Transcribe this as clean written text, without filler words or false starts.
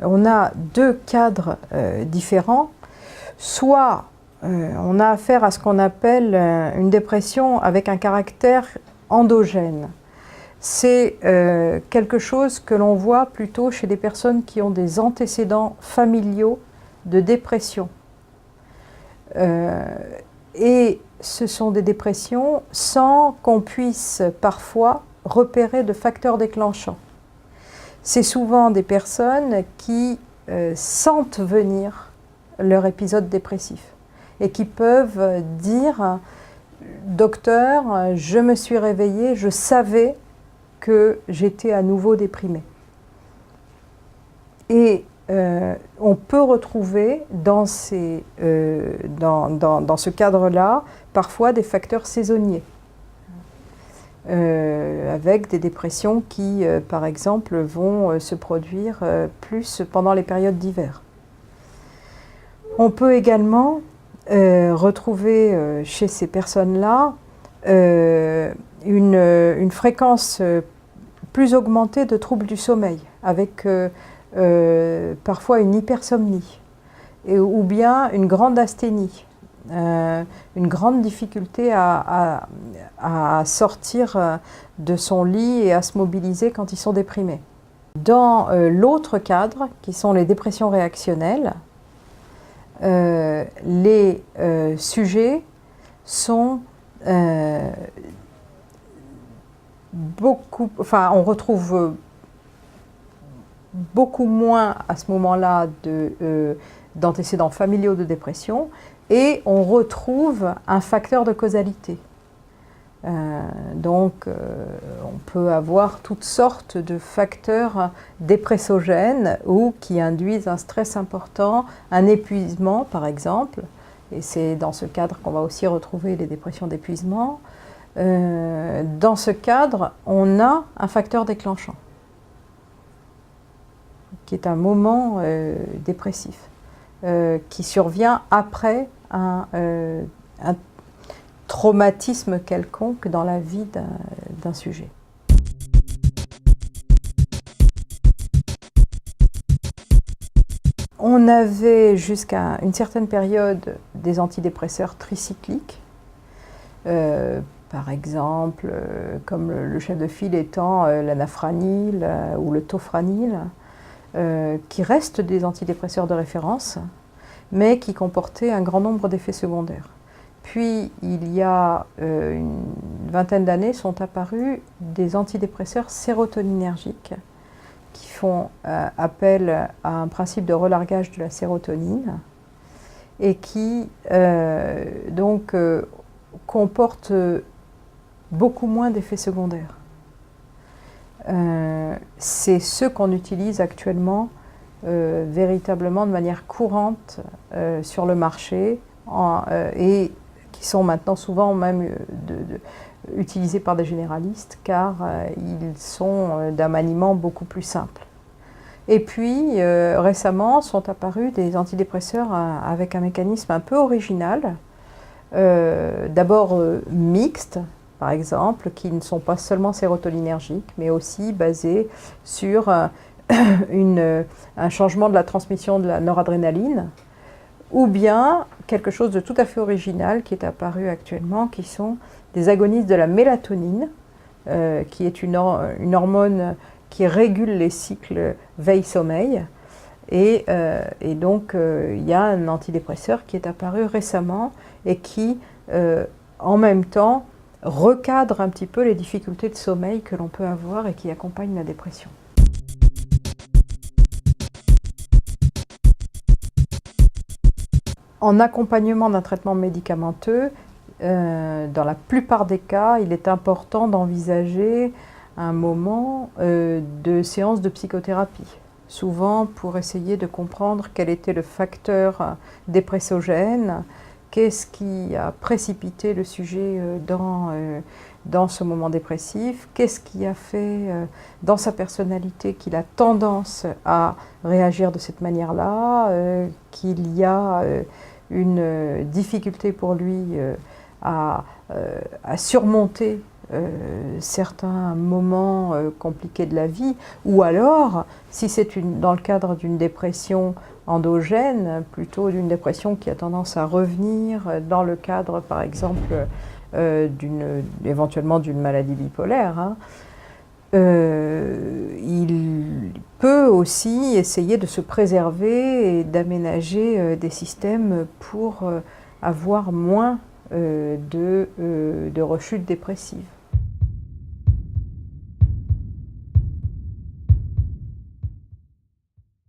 on a deux cadres différents. Soit on a affaire à ce qu'on appelle une dépression avec un caractère endogène. C'est quelque chose que l'on voit plutôt chez des personnes qui ont des antécédents familiaux de dépression. Et ce sont des dépressions sans qu'on puisse parfois repérer de facteurs déclenchants. C'est souvent des personnes qui sentent venir leur épisode dépressif et qui peuvent dire « Docteur, je me suis réveillée, je savais que j'étais à nouveau déprimée ». Et on peut retrouver dans ce cadre-là parfois des facteurs saisonniers, avec des dépressions qui, par exemple, vont se produire plus pendant les périodes d'hiver. On peut également retrouver chez ces personnes-là une fréquence plus augmentée de troubles du sommeil, avec parfois une hypersomnie, ou bien une grande asthénie, une grande difficulté à sortir de son lit et à se mobiliser quand ils sont déprimés. Dans l'autre cadre, qui sont les dépressions réactionnelles, les sujets sont on retrouve beaucoup moins à ce moment-là d'antécédents familiaux de dépression, et on retrouve un facteur de causalité. Donc on peut avoir toutes sortes de facteurs dépressogènes ou qui induisent un stress important, un épuisement par exemple, et c'est dans ce cadre qu'on va aussi retrouver les dépressions d'épuisement. Dans ce cadre, on a un facteur déclenchant, qui est un moment dépressif, qui survient après un traumatisme quelconque dans la vie d'un sujet. On avait jusqu'à une certaine période des antidépresseurs tricycliques, par exemple, comme le chef de file étant l'anafranil ou le tofranil, qui restent des antidépresseurs de référence, mais qui comportaient un grand nombre d'effets secondaires. Puis, il y a une vingtaine d'années, sont apparus des antidépresseurs sérotoninergiques qui font appel à un principe de relargage de la sérotonine et qui comportent beaucoup moins d'effets secondaires. C'est ce qu'on utilise actuellement véritablement de manière courante sur le marché et qui sont maintenant souvent même utilisés par des généralistes car ils sont d'un maniement beaucoup plus simple. Et puis récemment sont apparus des antidépresseurs avec un mécanisme un peu original, d'abord mixtes, par exemple, qui ne sont pas seulement sérotoninergiques, mais aussi basés sur un changement de la transmission de la noradrénaline, ou bien quelque chose de tout à fait original qui est apparu actuellement, qui sont des agonistes de la mélatonine, qui est une hormone qui régule les cycles veille-sommeil. Et donc, il y a un antidépresseur qui est apparu récemment et qui, en même temps, recadre un petit peu les difficultés de sommeil que l'on peut avoir et qui accompagnent la dépression. En accompagnement d'un traitement médicamenteux, dans la plupart des cas, il est important d'envisager un moment de séance de psychothérapie, souvent pour essayer de comprendre quel était le facteur dépressogène, qu'est-ce qui a précipité le sujet dans ce moment dépressif, qu'est-ce qui a fait dans sa personnalité qu'il a tendance à réagir de cette manière-là, qu'il y a une difficulté pour lui à surmonter certains moments compliqués de la vie, ou alors, si c'est dans le cadre d'une dépression endogène, plutôt d'une dépression qui a tendance à revenir dans le cadre, par exemple, éventuellement d'une maladie bipolaire, hein, il peut aussi essayer de se préserver et d'aménager des systèmes pour avoir moins de rechutes dépressives.